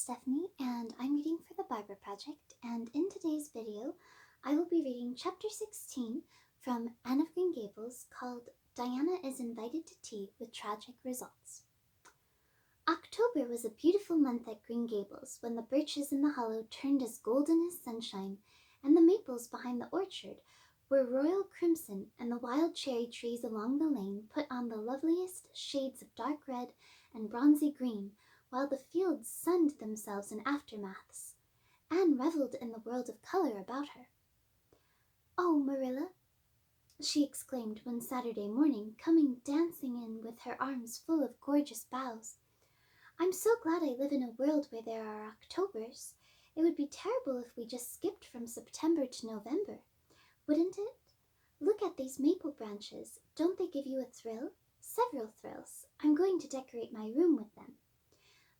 Stephanie, and I'm reading for the Barber Project, and in today's video, I will be reading Chapter 16 from Anne of Green Gables called Diana is Invited to Tea with Tragic Results. October was a beautiful month at Green Gables when the birches in the hollow turned as golden as sunshine, and the maples behind the orchard were royal crimson, and the wild cherry trees along the lane put on the loveliest shades of dark red and bronzy green, while the fields sunned themselves in aftermaths. Anne revelled in the world of colour about her. "Oh, Marilla," she exclaimed one Saturday morning, coming dancing in with her arms full of gorgeous boughs. "I'm so glad I live in a world where there are Octobers. It would be terrible if we just skipped from September to November. Wouldn't it? Look at these maple branches. Don't they give you a thrill? Several thrills. I'm going to decorate my room with them."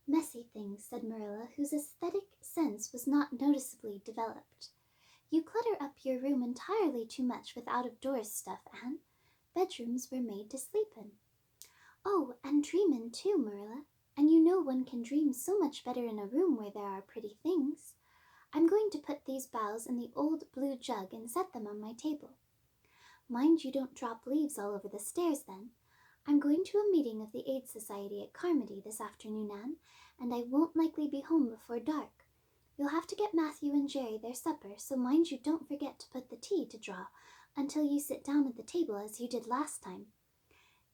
"Messy things," said Marilla, whose aesthetic sense was not noticeably developed. "You clutter up your room entirely too much with out-of-doors stuff, Anne. Bedrooms were made to sleep in." "Oh, and dream in too, Marilla. And you know one can dream so much better in a room where there are pretty things. I'm going to put these boughs in the old blue jug and set them on my table. Mind you don't drop leaves all over the stairs then. I'm going to a meeting of the Aid Society at Carmody this afternoon, Anne, and I won't likely be home before dark. You'll have to get Matthew and Jerry their supper, so mind you don't forget to put the tea to draw until you sit down at the table as you did last time."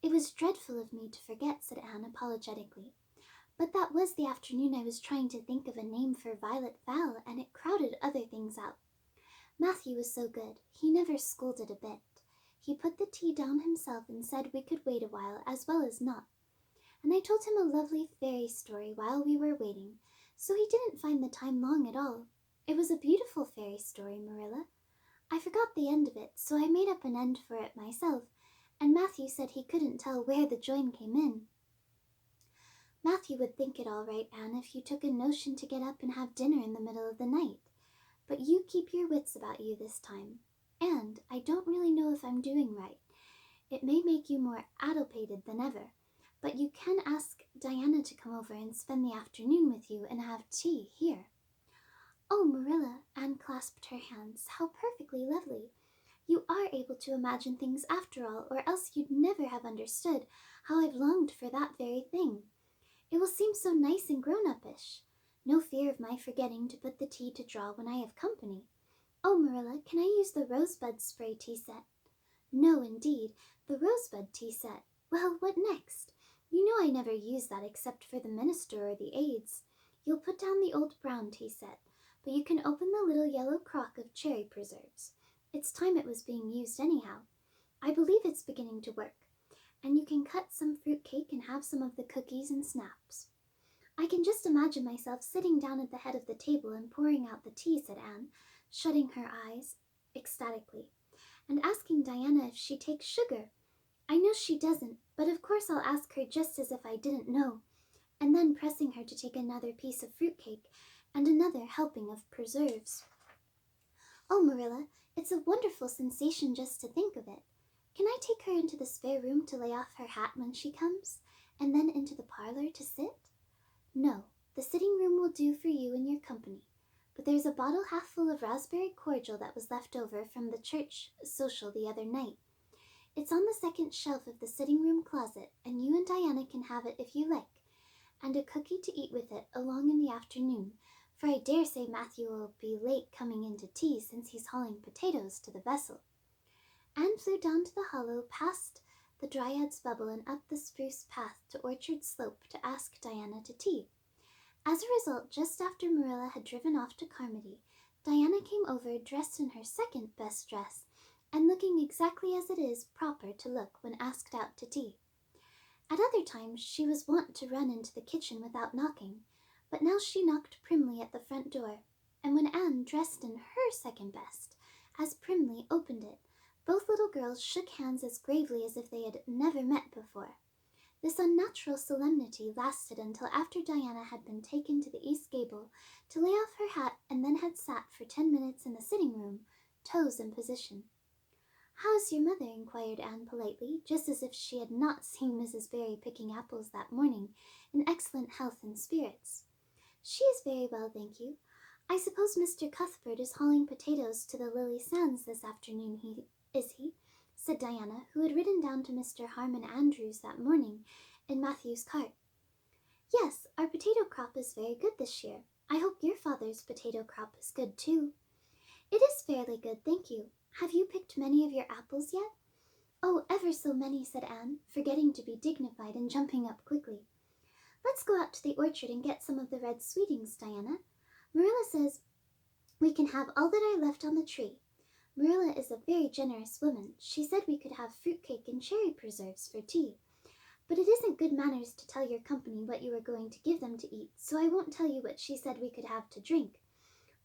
"It was dreadful of me to forget," said Anne apologetically. "But that was the afternoon I was trying to think of a name for Violet Val, and it crowded other things out. Matthew was so good. He never scolded a bit. He put the tea down himself and said we could wait a while as well as not. And I told him a lovely fairy story while we were waiting, so he didn't find the time long at all. It was a beautiful fairy story, Marilla. I forgot the end of it, so I made up an end for it myself, and Matthew said he couldn't tell where the join came in." "Matthew would think it all right, Anne, if you took a notion to get up and have dinner in the middle of the night. But you keep your wits about you this time. And I don't really know if I'm doing right. It may make you more addlepated than ever, but you can ask Diana to come over and spend the afternoon with you and have tea here." "Oh, Marilla," Anne clasped her hands, "how perfectly lovely. You are able to imagine things after all, or else you'd never have understood how I've longed for that very thing. It will seem so nice and grown-uppish. No fear of my forgetting to put the tea to draw when I have company. Oh, Marilla, can I use the rosebud spray tea set?" "No, indeed, the rosebud tea set. Well, what next? You know I never use that except for the minister or the aids. You'll put down the old brown tea set, but you can open the little yellow crock of cherry preserves. It's time it was being used anyhow. I believe it's beginning to work. And you can cut some fruit cake and have some of the cookies and snaps." "I can just imagine myself sitting down at the head of the table and pouring out the tea," said Anne, shutting her eyes ecstatically, "and asking Diana if she takes sugar. I know she doesn't, but of course I'll ask her just as if I didn't know, and then pressing her to take another piece of fruit cake and another helping of preserves. Oh, Marilla, it's a wonderful sensation just to think of it. Can I take her into the spare room to lay off her hat when she comes, and then into the parlor to sit?" "No, the sitting room will do for you and your company. But there's a bottle half full of raspberry cordial that was left over from the church social the other night. It's on the second shelf of the sitting room closet, and you and Diana can have it if you like, and a cookie to eat with it along in the afternoon, for I dare say Matthew will be late coming in to tea since he's hauling potatoes to the vessel." Anne flew down to the hollow, past the Dryad's Bubble and up the spruce path to Orchard Slope to ask Diana to tea. As a result, just after Marilla had driven off to Carmody, Diana came over dressed in her second best dress and looking exactly as it is proper to look when asked out to tea. At other times she was wont to run into the kitchen without knocking, but now she knocked primly at the front door, and when Anne, dressed in her second best, as primly opened it, both little girls shook hands as gravely as if they had never met before. This unnatural solemnity lasted until after Diana had been taken to the east gable to lay off her hat and then had sat for 10 minutes in the sitting room, toes in position. "How's your mother?" inquired Anne politely, just as if she had not seen Mrs. Barry picking apples that morning, in excellent health and spirits. She is very well, thank you. I suppose Mr. Cuthbert is hauling potatoes to the Lily Sands this afternoon, is he? Said Diana, who had ridden down to Mr. Harmon Andrews that morning in Matthew's cart. Yes, our potato crop is very good this year. I hope your father's potato crop is good too. It is fairly good, thank you. Have you picked many of your apples yet? Oh, ever so many, said Anne, forgetting to be dignified and jumping up quickly. Let's go out to the orchard and get some of the red sweetings, Diana. Marilla says we can have all that I left on the tree. Marilla is a very generous woman. She said we could have fruitcake and cherry preserves for tea. But it isn't good manners to tell your company what you are going to give them to eat, so I won't tell you what she said we could have to drink.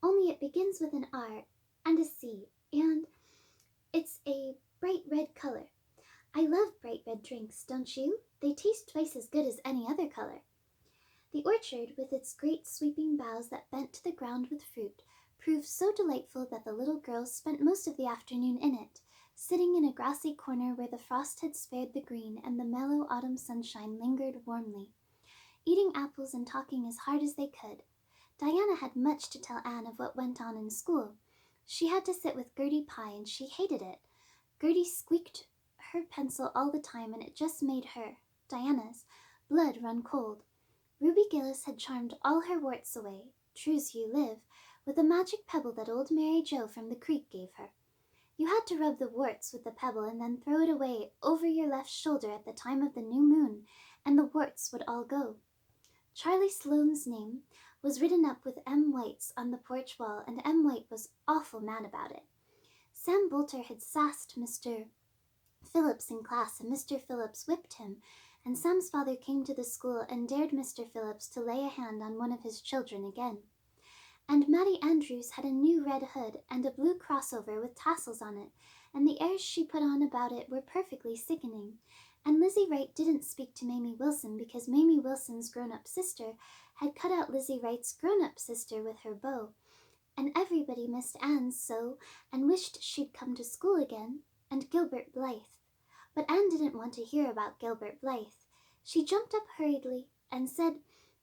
Only it begins with an R and a C, and it's a bright red color. I love bright red drinks, don't you? They taste twice as good as any other color. The orchard, with its great sweeping boughs that bent to the ground with fruit, proved so delightful that the little girls spent most of the afternoon in it, sitting in a grassy corner where the frost had spared the green and the mellow autumn sunshine lingered warmly, eating apples and talking as hard as they could. Diana had much to tell Anne of what went on in school. She had to sit with Gertie Pye, and she hated it. Gertie squeaked her pencil all the time, and it just made her, Diana's, blood run cold. Ruby Gillis had charmed all her warts away, true's you live, with a magic pebble that old Mary Joe from the creek gave her. You had to rub the warts with the pebble and then throw it away over your left shoulder at the time of the new moon, and the warts would all go. Charlie Sloane's name was written up with M. White's on the porch wall, and M. White was awful mad about it. Sam Bolter had sassed Mr. Phillips in class, and Mr. Phillips whipped him, and Sam's father came to the school and dared Mr. Phillips to lay a hand on one of his children again. And Mattie Andrews had a new red hood and a blue crossover with tassels on it, and the airs she put on about it were perfectly sickening. And Lizzie Wright didn't speak to Mamie Wilson because Mamie Wilson's grown-up sister had cut out Lizzie Wright's grown-up sister with her bow, and everybody missed Anne so and wished she'd come to school again, and Gilbert Blythe. But Anne didn't want to hear about Gilbert Blythe. She jumped up hurriedly and said,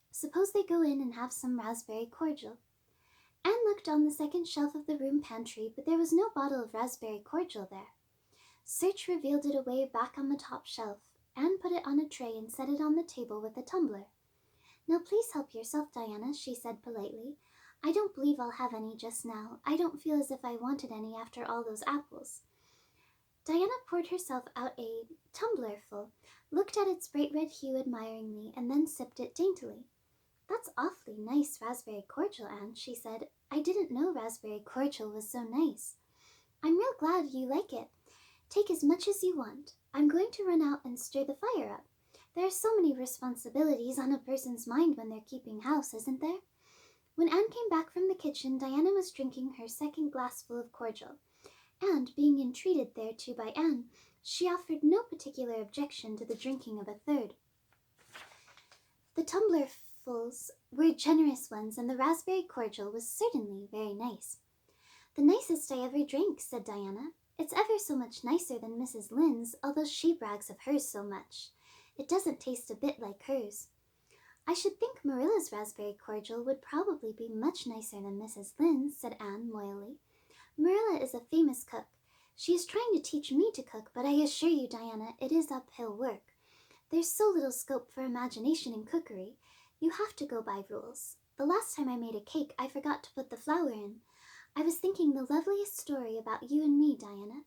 "Suppose they go in and have some raspberry cordial." Anne looked on the second shelf of the room pantry, but there was no bottle of raspberry cordial there. Search revealed it away back on the top shelf. Anne put it on a tray and set it on the table with a tumbler. "Now please help yourself, Diana," she said politely. "I don't believe I'll have any just now. I don't feel as if I wanted any after all those apples." Diana poured herself out a tumblerful, looked at its bright red hue admiringly, and then sipped it daintily. "That's awfully nice raspberry cordial, Anne," she said. "I didn't know raspberry cordial was so nice. I'm real glad you like it. Take as much as you want. I'm going to run out and stir the fire up. There are so many responsibilities on a person's mind when they're keeping house, isn't there?" When Anne came back from the kitchen, Diana was drinking her second glassful of cordial, and, being entreated thereto by Anne, she offered no particular objection to the drinking of a third. The tumblerfuls were generous ones, and the raspberry cordial was certainly very nice. "The nicest I ever drank," said Diana. "It's ever so much nicer than Mrs. Lynde's, although she brags of hers so much. It doesn't taste a bit like hers." "I should think Marilla's raspberry cordial would probably be much nicer than Mrs. Lynde's," said Anne loyally. "Marilla is a famous cook. She is trying to teach me to cook, but I assure you, Diana, it is uphill work. There's so little scope for imagination in cookery. You have to go by rules. The last time I made a cake, I forgot to put the flour in. I was thinking the loveliest story about you and me, Diana.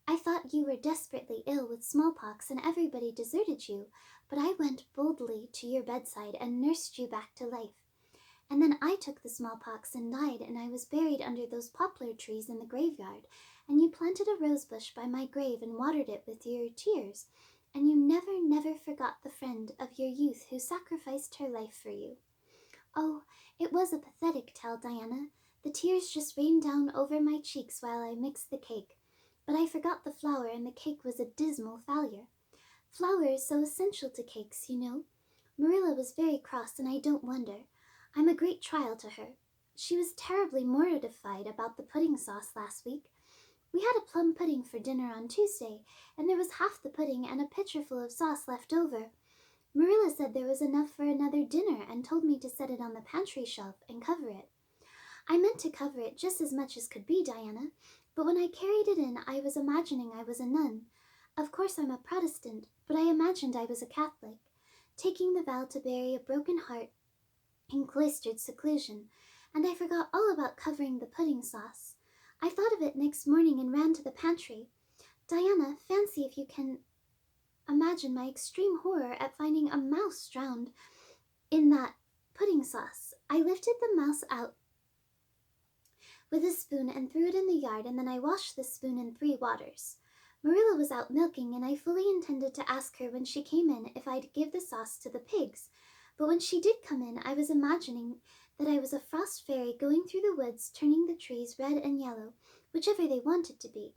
I thought you were desperately ill with smallpox and everybody deserted you, but I went boldly to your bedside and nursed you back to life. And then I took the smallpox and died, and I was buried under those poplar trees in the graveyard, and you planted a rosebush by my grave and watered it with your tears, and you never, never forgot the friend of your youth who sacrificed her life for you. Oh, it was a pathetic tale, Diana. The tears just rained down over my cheeks while I mixed the cake, but I forgot the flour, and the cake was a dismal failure. Flour is so essential to cakes, you know. Marilla was very cross, and I don't wonder. I'm a great trial to her. She was terribly mortified about the pudding sauce last week. We had a plum pudding for dinner on Tuesday, and there was half the pudding and a pitcherful of sauce left over. Marilla said there was enough for another dinner and told me to set it on the pantry shelf and cover it. I meant to cover it just as much as could be, Diana, but when I carried it in, I was imagining I was a nun. Of course, I'm a Protestant, but I imagined I was a Catholic, taking the vow to bury a broken heart in cloistered seclusion, and I forgot all about covering the pudding sauce. I thought of it next morning and ran to the pantry. Diana, fancy if you can imagine my extreme horror at finding a mouse drowned in that pudding sauce. I lifted the mouse out with a spoon and threw it in the yard, and then I washed the spoon in 3 waters. Marilla was out milking, and I fully intended to ask her when she came in if I'd give the sauce to the pigs. But when she did come in, I was imagining that I was a frost fairy going through the woods, turning the trees red and yellow, whichever they wanted to be.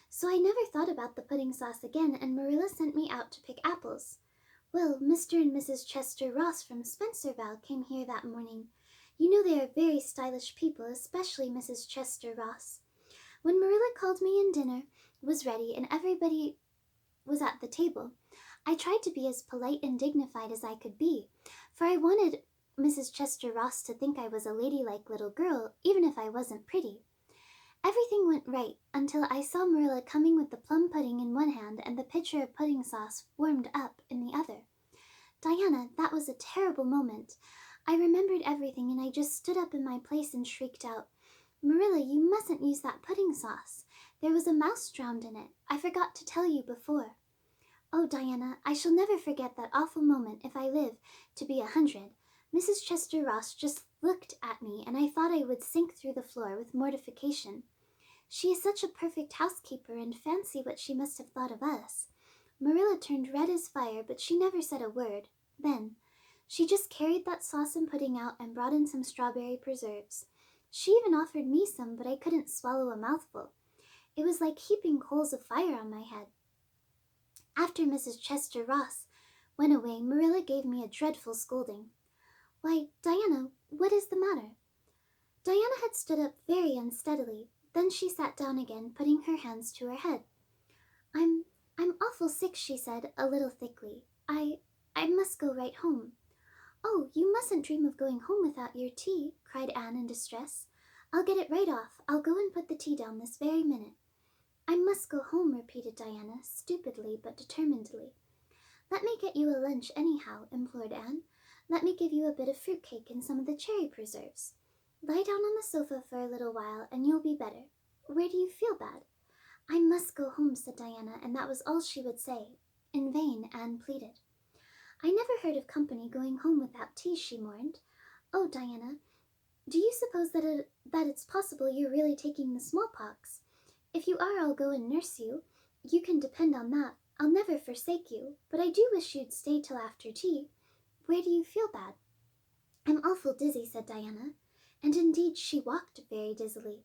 So I never thought about the pudding sauce again, and Marilla sent me out to pick apples. Well, Mr. and Mrs. Chester Ross from Spencervale came here that morning. You know they are very stylish people, especially Mrs. Chester Ross. When Marilla called me in, dinner was ready and everybody was at the table. I tried to be as polite and dignified as I could be, for I wanted Mrs. Chester Ross to think I was a ladylike little girl, even if I wasn't pretty. Everything went right until I saw Marilla coming with the plum pudding in one hand and the pitcher of pudding sauce warmed up in the other. Diana, that was a terrible moment. I remembered everything and I just stood up in my place and shrieked out, Marilla, you mustn't use that pudding sauce. There was a mouse drowned in it. I forgot to tell you before. Oh, Diana, I shall never forget that awful moment if I live to be 100. Mrs. Chester Ross just looked at me and I thought I would sink through the floor with mortification. She is such a perfect housekeeper, and fancy what she must have thought of us. Marilla turned red as fire, but she never said a word. Then she just carried that sauce and pudding out and brought in some strawberry preserves. She even offered me some, but I couldn't swallow a mouthful. It was like heaping coals of fire on my head. After Mrs. Chester Ross went away, Marilla gave me a dreadful scolding. Why, Diana, what is the matter? Diana had stood up very unsteadily. Then she sat down again, putting her hands to her head. I'm awful sick, she said, a little thickly. I must go right home. Oh, you mustn't dream of going home without your tea, cried Anne in distress. I'll get it right off. I'll go and put the tea down this very minute. I must go home, repeated Diana, stupidly but determinedly. Let me get you a lunch anyhow, implored Anne. Let me give you a bit of fruit cake and some of the cherry preserves. Lie down on the sofa for a little while and you'll be better. Where do you feel bad? I must go home, said Diana, and that was all she would say. In vain Anne pleaded. I never heard of company going home without tea, she mourned. Oh, Diana, do you suppose that it's possible you're really taking the smallpox? If you are, I'll go and nurse you. You can depend on that. I'll never forsake you, but I do wish you'd stay till after tea. Where do you feel bad? I'm awful dizzy, said Diana, and indeed she walked very dizzily.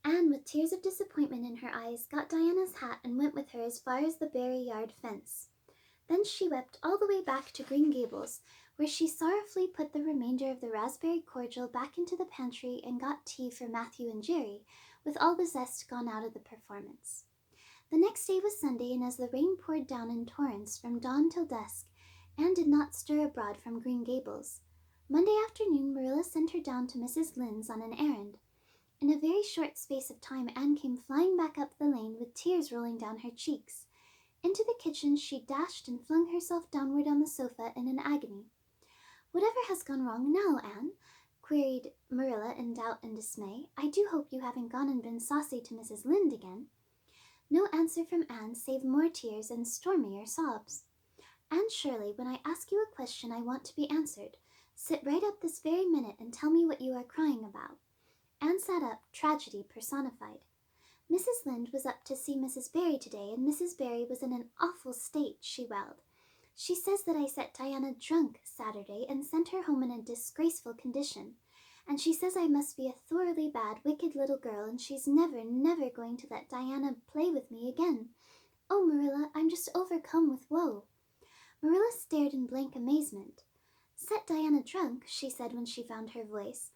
Anne, with tears of disappointment in her eyes, got Diana's hat and went with her as far as the Barry yard fence. Then she wept all the way back to Green Gables, where she sorrowfully put the remainder of the raspberry cordial back into the pantry and got tea for Matthew and Jerry, with all the zest gone out of the performance. The next day was Sunday, and as the rain poured down in torrents from dawn till dusk, Anne did not stir abroad from Green Gables. Monday afternoon Marilla sent her down to Mrs. Lynde's on an errand. In a very short space of time Anne came flying back up the lane with tears rolling down her cheeks. Into the kitchen she dashed and flung herself downward on the sofa in an agony. Whatever has gone wrong now, Anne? Queried Marilla in doubt and dismay. I do hope you haven't gone and been saucy to Mrs. Lynde again. No answer from Anne save more tears and stormier sobs. Anne Shirley, when I ask you a question I want to be answered. Sit right up this very minute and tell me what you are crying about. Anne sat up, tragedy personified. Mrs. Lynde was up to see Mrs. Barry today, and Mrs. Barry was in an awful state, she wailed. She says that I set Diana drunk Saturday and sent her home in a disgraceful condition. And she says I must be a thoroughly bad, wicked little girl, and she's never, never going to let Diana play with me again. Oh, Marilla, I'm just overcome with woe. Marilla stared in blank amazement. Set Diana drunk, she said when she found her voice.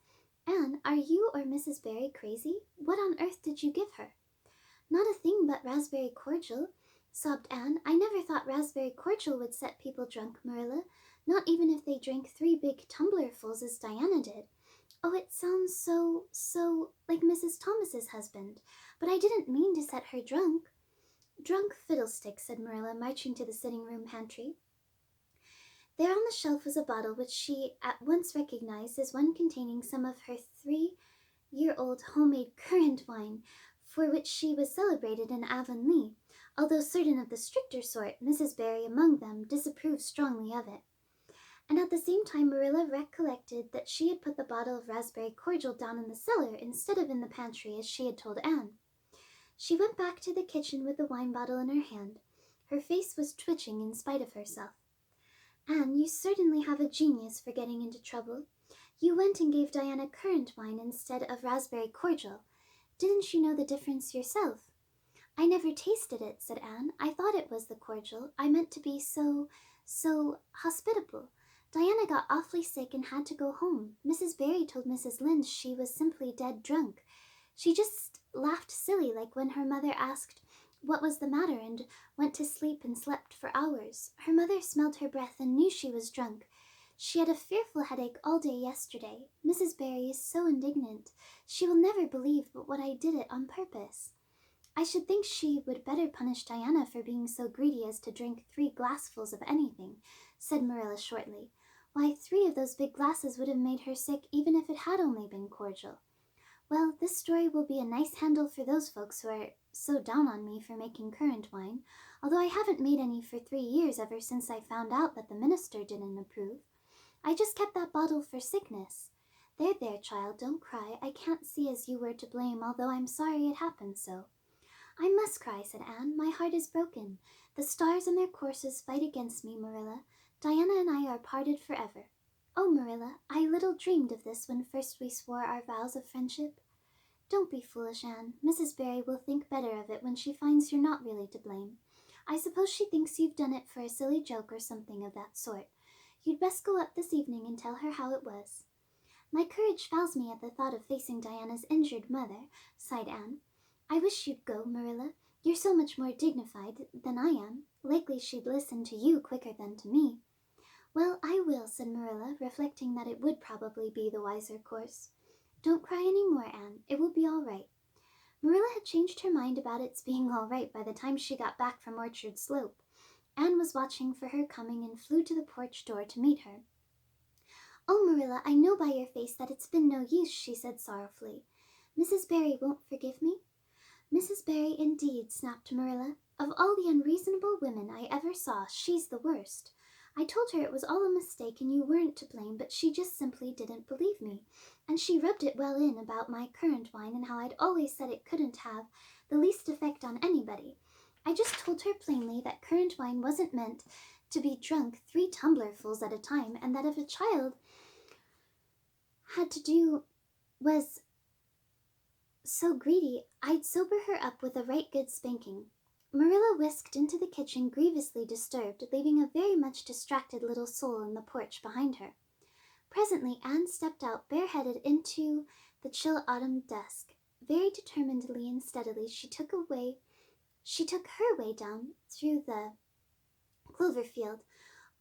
Anne, are you or Mrs. Barry crazy? What on earth did you give her? Not a thing but raspberry cordial, sobbed Anne. I never thought raspberry cordial would set people drunk, Marilla. Not even if they drank 3 big tumblerfuls as Diana did. Oh, it sounds so like Mrs. Thomas's husband. But I didn't mean to set her drunk. Drunk fiddlesticks, said Marilla, marching to the sitting room pantry. There on the shelf was a bottle which she at once recognized as one containing some of her 3-year-old homemade currant wine, for which she was celebrated in Avonlea, although certain of the stricter sort, Mrs. Barry among them, disapproved strongly of it. And at the same time Marilla recollected that she had put the bottle of raspberry cordial down in the cellar instead of in the pantry as she had told Anne. She went back to the kitchen with the wine bottle in her hand. Her face was twitching in spite of herself. Anne, you certainly have a genius for getting into trouble. You went and gave Diana currant wine instead of raspberry cordial. Didn't you know the difference yourself? I never tasted it, said Anne. I thought it was the cordial. I meant to be so hospitable. Diana got awfully sick and had to go home. Mrs. Barry told Mrs. Lynde she was simply dead drunk. She just laughed silly like when her mother asked what was the matter and went to sleep and slept for hours. Her mother smelled her breath and knew she was drunk. She had a fearful headache all day yesterday. Mrs. Barry is so indignant. She will never believe but what I did it on purpose. I should think she would better punish Diana for being so greedy as to drink 3 glassfuls of anything, said Marilla shortly. Why, 3 of those big glasses would have made her sick even if it had only been cordial. Well, this story will be a nice handle for those folks who are so down on me for making currant wine, although I haven't made any for 3 years ever since I found out that the minister didn't approve. I just kept that bottle for sickness. There, child, don't cry. I can't see as you were to blame, although I'm sorry it happened so. I must cry, said Anne. My heart is broken. The stars and their courses fight against me, Marilla. Diana and I are parted forever. Oh, Marilla, I little dreamed of this when first we swore our vows of friendship. Don't be foolish, Anne. Mrs. Barry will think better of it when she finds you're not really to blame. I suppose she thinks you've done it for a silly joke or something of that sort. You'd best go up this evening and tell her how it was. My courage fails me at the thought of facing Diana's injured mother, sighed Anne. I wish you'd go, Marilla. You're so much more dignified than I am. Likely she'd listen to you quicker than to me. Well, I will, said Marilla, reflecting that it would probably be the wiser course. Don't cry any more, Anne. It will be all right. Marilla had changed her mind about its being all right by the time she got back from Orchard Slope. Anne was watching for her coming and flew to the porch door to meet her. Oh, Marilla, I know by your face that it's been no use, she said sorrowfully. Mrs. Barry won't forgive me? Mrs. Barry, indeed, snapped Marilla. Of all the unreasonable women I ever saw, she's the worst. I told her it was all a mistake and you weren't to blame, but she just simply didn't believe me. And she rubbed it well in about my currant wine and how I'd always said it couldn't have the least effect on anybody. I just told her plainly that currant wine wasn't meant to be drunk 3 tumblerfuls at a time, and that if a child had to do was so greedy, I'd sober her up with a right good spanking. Marilla whisked into the kitchen grievously disturbed, leaving a very much distracted little soul in the porch behind her. Presently Anne stepped out bareheaded into the chill autumn dusk. Very determinedly and steadily she took her way down through the clover field,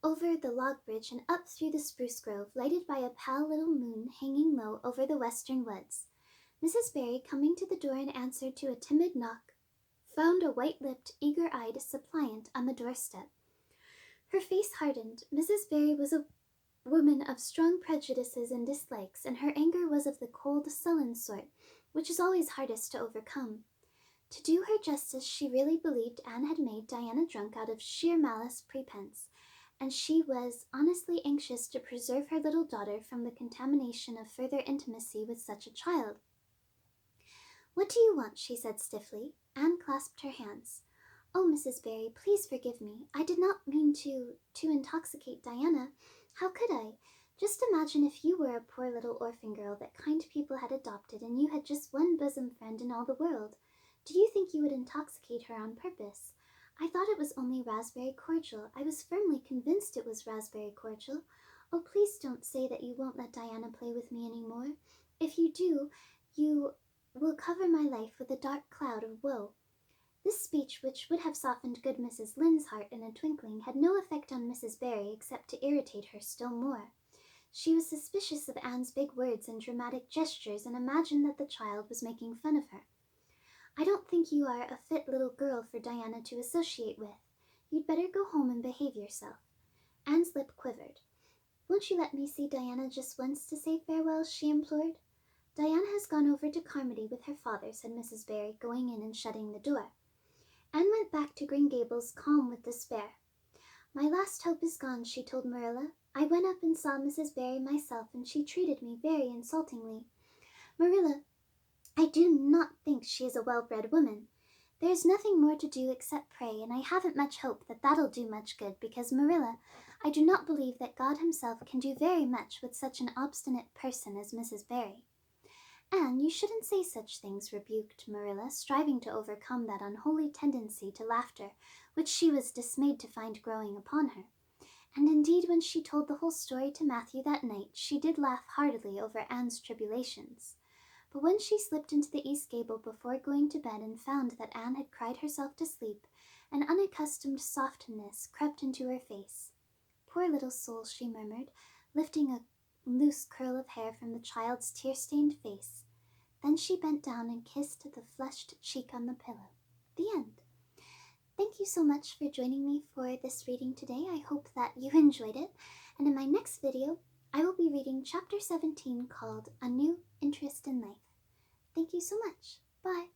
over the log bridge, and up through the spruce grove, lighted by a pale little moon hanging low over the western woods. Mrs. Barry, coming to the door in answer to a timid knock, found a white-lipped, eager-eyed suppliant on the doorstep. Her face hardened. Mrs. Barry was a woman of strong prejudices and dislikes, and her anger was of the cold, sullen sort, which is always hardest to overcome. To do her justice, she really believed Anne had made Diana drunk out of sheer malice prepense, and she was honestly anxious to preserve her little daughter from the contamination of further intimacy with such a child. What do you want? She said stiffly. Anne clasped her hands. Oh, Mrs. Barry, please forgive me. I did not mean to intoxicate Diana. How could I? Just imagine if you were a poor little orphan girl that kind people had adopted and you had just one bosom friend in all the world. Do you think you would intoxicate her on purpose? I thought it was only raspberry cordial. I was firmly convinced it was raspberry cordial. Oh, please don't say that you won't let Diana play with me any more. If you do, you will cover my life with a dark cloud of woe. This speech, which would have softened good Mrs. Lynde's heart in a twinkling, had no effect on Mrs. Barry except to irritate her still more. She was suspicious of Anne's big words and dramatic gestures and imagined that the child was making fun of her. "I don't think you are a fit little girl for Diana to associate with. You'd better go home and behave yourself." Anne's lip quivered. "Won't you let me see Diana just once to say farewell?" she implored. "Diana has gone over to Carmody with her father," said Mrs. Barry, going in and shutting the door. Anne went back to Green Gables calm with despair. "My last hope is gone," she told Marilla. "I went up and saw Mrs. Barry myself, and she treated me very insultingly. Marilla, I do not think she is a well-bred woman. There is nothing more to do except pray, and I haven't much hope that that'll do much good, because, Marilla, I do not believe that God himself can do very much with such an obstinate person as Mrs. Barry." "Anne, you shouldn't say such things," rebuked Marilla, striving to overcome that unholy tendency to laughter which she was dismayed to find growing upon her. And indeed, when she told the whole story to Matthew that night, she did laugh heartily over Anne's tribulations. But when she slipped into the east gable before going to bed and found that Anne had cried herself to sleep, an unaccustomed softness crept into her face. "Poor little soul," she murmured, lifting a loose curl of hair from the child's tear-stained face. Then she bent down and kissed the flushed cheek on the pillow. The end. Thank you so much for joining me for this reading today. I hope that you enjoyed it. And in my next video, I will be reading Chapter 17 called A New Interest in Life. Thank you so much. Bye.